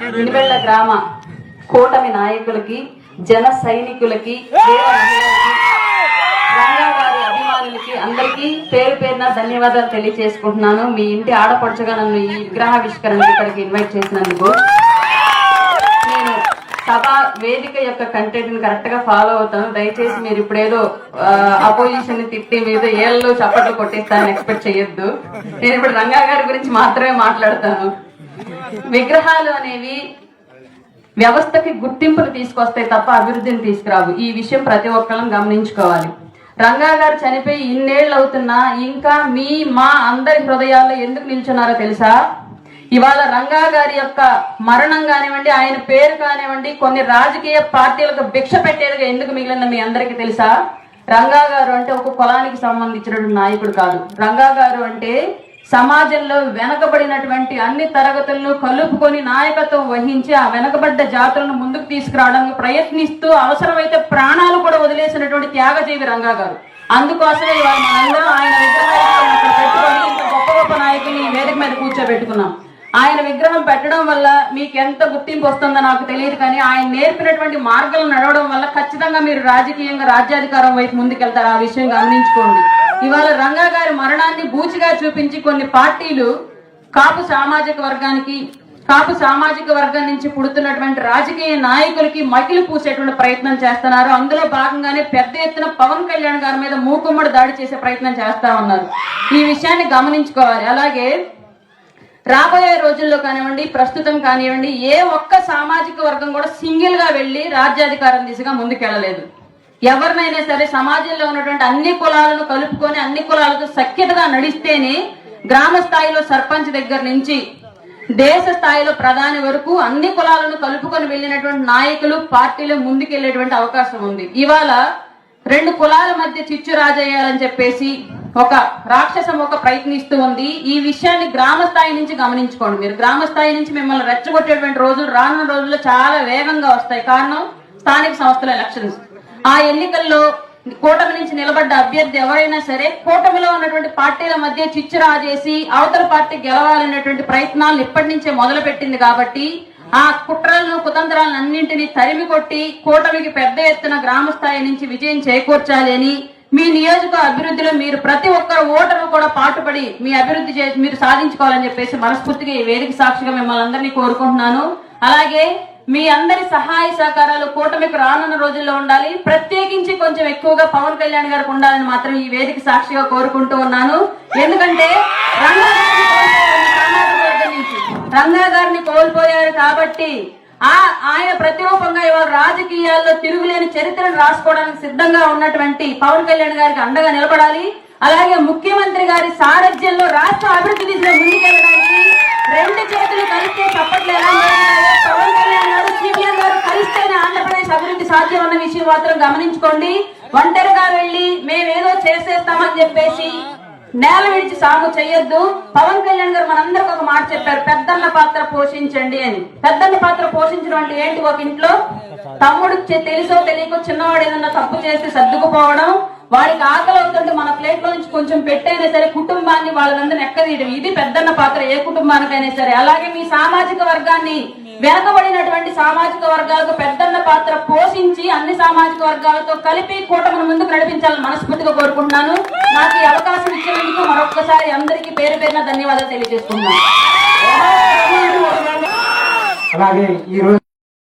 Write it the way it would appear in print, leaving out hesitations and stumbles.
ఇనిబెళ్ల గ్రామ కూటమి నాయకులకి, జన సైనికులకి, రంగా గారి అభిమానులకి అందరికీ పేరు పేరున ధన్యవాదాలు తెలియజేసుకుంటున్నాను. మీ ఇంటి ఆడపడుచుగా నన్ను ఈ విగ్రహావిష్కరణ ఇక్కడికి ఇన్వైట్ చేసినందుకు. నేను సభ వేదిక యొక్క కంటెంట్ ని కరెక్ట్ గా ఫాలో అవుతాను. దయచేసి మీరు ఇప్పుడేదో అపోజిషన్ ని తిట్టి మీద ఏళ్ళు చప్పట్లు కొట్టిస్తానని ఎక్స్పెక్ట్ చేయొద్దు. నేను ఇప్పుడు రంగా గారి గురించి మాత్రమే మాట్లాడతాను. విగ్రహాలు అనేవి వ్యవస్థకి గుర్తింపులు తీసుకొస్తాయి తప్ప అభివృద్ధిని తీసుకురావు. ఈ విషయం ప్రతి ఒక్కళ్ళం గమనించుకోవాలి. రంగా గారు చనిపోయి ఇన్నేళ్ళు అవుతున్నా ఇంకా మా అందరి హృదయాల్లో ఎందుకు నిల్చున్నారో తెలుసా? ఇవాళ రంగా గారి యొక్క మరణం కానివ్వండి, ఆయన పేరు కానివ్వండి, కొన్ని రాజకీయ పార్టీలకు భిక్ష పెట్టేదిగా ఎందుకు మిగిలిన మీ అందరికీ తెలుసా? రంగా గారు అంటే ఒక కులానికి సంబంధించిన నాయకుడు కాదు. రంగా గారు అంటే సమాజంలో వెనకబడినటువంటి అన్ని తరగతులను కలుపుకొని నాయకత్వం వహించి ఆ వెనకబడ్డ జాతులను ముందుకు తీసుకురావడానికి ప్రయత్నిస్తూ అవసరమైతే ప్రాణాలు కూడా వదిలేసినటువంటి త్యాగజీవి రంగా గారు. అందుకోసమే ఇవాళ మనందరం ఆయన విగ్రహాన్ని పెట్టుకొని ఇంత గొప్ప గొప్ప నాయకుని వేదిక మీద కూర్చోబెట్టుకున్నాం. ఆయన విగ్రహం పెట్టడం వల్ల మీకు ఎంత గుర్తింపు వస్తుందో నాకు తెలియదు, కానీ ఆయన నేర్పినటువంటి మార్గాలు నడవడం వల్ల ఖచ్చితంగా మీరు రాజకీయంగా రాజ్యాధికారం వైపు ముందుకెళ్తారు. ఆ విషయం గమనించుకోండి. ఇవాళ రంగా గారి మరణాన్ని బూచిగా చూపించి కొన్ని పార్టీలు కాపు సామాజిక వర్గం నుంచి పుడుతున్నటువంటి రాజకీయ నాయకులకి మకిలి పూసేటువంటి ప్రయత్నం చేస్తున్నారు. అందులో భాగంగానే పెద్ద ఎత్తున పవన్ కళ్యాణ్ గారి మీద మూకుమ్మడి దాడి చేసే ప్రయత్నం చేస్తా ఉన్నారు. ఈ విషయాన్ని గమనించుకోవాలి. అలాగే రాబోయే రోజుల్లో కానివ్వండి, ప్రస్తుతం కానివ్వండి, ఏ ఒక్క సామాజిక వర్గం కూడా సింగిల్ గా వెళ్లి రాజ్యాధికారం దిశగా ముందుకెళ్లలేదు. ఎవరినైనా సరే సమాజంలో ఉన్నటువంటి అన్ని కులాలను కలుపుకొని అన్ని కులాలతో సఖ్యతగా నడిస్తేనే గ్రామ స్థాయిలో సర్పంచ్ దగ్గర నుంచి దేశ స్థాయిలో ప్రధాని వరకు అన్ని కులాలను కలుపుకొని వెళ్ళినటువంటి నాయకులు, పార్టీలు ముందుకెళ్లేటువంటి అవకాశం ఉంది. ఇవాళ రెండు కులాల మధ్య చిచ్చు రాజేయాలని చెప్పేసి ఒక రాక్షసం ప్రయత్నిస్తూ ఉంది. ఈ విషయాన్ని గ్రామ స్థాయి నుంచి గమనించుకోండి. మీరు గ్రామ స్థాయి నుంచి మిమ్మల్ని రెచ్చగొట్టేటువంటి రోజులు రానున్న రోజుల్లో చాలా వేగంగా వస్తాయి. కారణం స్థానిక సంస్థల ఎలక్షన్స్. ఆ ఎన్నికల్లో కూటమి నుంచి నిలబడ్డ అభ్యర్థి ఎవరైనా సరే కూటమిలో ఉన్నటువంటి పార్టీల మధ్య చిచ్చు రాజేసి అవతల పార్టీ గెలవాలనేటువంటి ప్రయత్నాలు ఇప్పటి నుంచే మొదలు పెట్టింది. కాబట్టి ఆ కుట్రలను, కుతంత్రాలను అన్నింటినీ తరిమి కొట్టి కూటమికి పెద్ద ఎత్తున గ్రామ స్థాయి నుంచి విజయం చేకూర్చాలి అని, మీ నియోజక అభివృద్ధిలో మీరు ప్రతి ఒక్కరు ఓటరు కూడా పాటుపడి మీ అభివృద్ధి మీరు సాధించుకోవాలని చెప్పేసి మనస్ఫూర్తిగా ఈ వేదిక సాక్షిగా మిమ్మల్ని అందరినీ కోరుకుంటున్నాను. అలాగే మీ అందరి సహాయ సహకారాలు కూటమికి రానున్న రోజుల్లో ఉండాలి. ప్రత్యేకించి కొంచెం ఎక్కువగా పవన్ కళ్యాణ్ గారికి ఉండాలని మాత్రం ఈ వేదిక సాక్షిగా కోరుకుంటూ ఉన్నాను. ఎందుకంటే రంగా గారిని కోల్పోయారు కాబట్టి ఆయన ప్రతిరూపంగా ఇవాళ రాజకీయాల్లో తిరుగులేని చరిత్రను రాసుకోవడానికి సిద్ధంగా ఉన్నటువంటి పవన్ కళ్యాణ్ గారికి అండగా నిలబడాలి. అలాగే ముఖ్యమంత్రి గారి సారథ్యంలో రాష్ట్ర అభివృద్ధి దిశలో ముందుకెళ్ళడానికి రెండు చేతులు కలిస్తే చప్పట్లు ఎలా జరుగుతాయో పవన్ కళ్యాణ్ గారు, సిపిఎం గారు కలిస్తేనే ఆంధ్రప్రదేశ్ అభివృద్ధి సాధ్యం అన్న విషయం మాత్రం గమనించుకోండి. ఒంటరిగా వెళ్లి మేమేదో చేసేస్తామని చెప్పేసి నేల విడిచి సాగు చేయొద్దు. పవన్ కళ్యాణ్ గారు మనందరికి ఒక మాట చెప్పారు, పెద్దన్న పాత్ర పోషించండి అని. పెద్దన్న పాత్ర పోషించడం అంటే ఏంటి? ఒక ఇంట్లో తమ్ముడు తెలుసో తెలియకో చిన్నవాడు ఏదన్నా తప్పు చేస్తే సర్దుకుపోవడం, వాడికి ఆకలి అవుతుంటే మన ప్లేట్ లో నుంచి కొంచెం పెట్టైనా సరే కుటుంబాన్ని వాళ్ళందరినీ ఎక్కదీయడం, ఇది పెద్దన్న పాత్ర ఏ కుటుంబానికైనా సరే. అలాగే మీ సామాజిక వర్గాన్ని, వెనకబడినటువంటి సామాజిక వర్గాలకు పెద్దన్న పాత్ర పోషించి అన్ని సామాజిక వర్గాలతో కలిపి కూటమిని ముందుకు నడిపించాలని మనస్ఫూర్తిగా కోరుకుంటున్నాను. నాకు ఈ అవకాశం ఇచ్చినందుకు మరొక్కసారి అందరికీ పేరు పేరున ధన్యవాదాలు తెలియజేస్తున్నాను.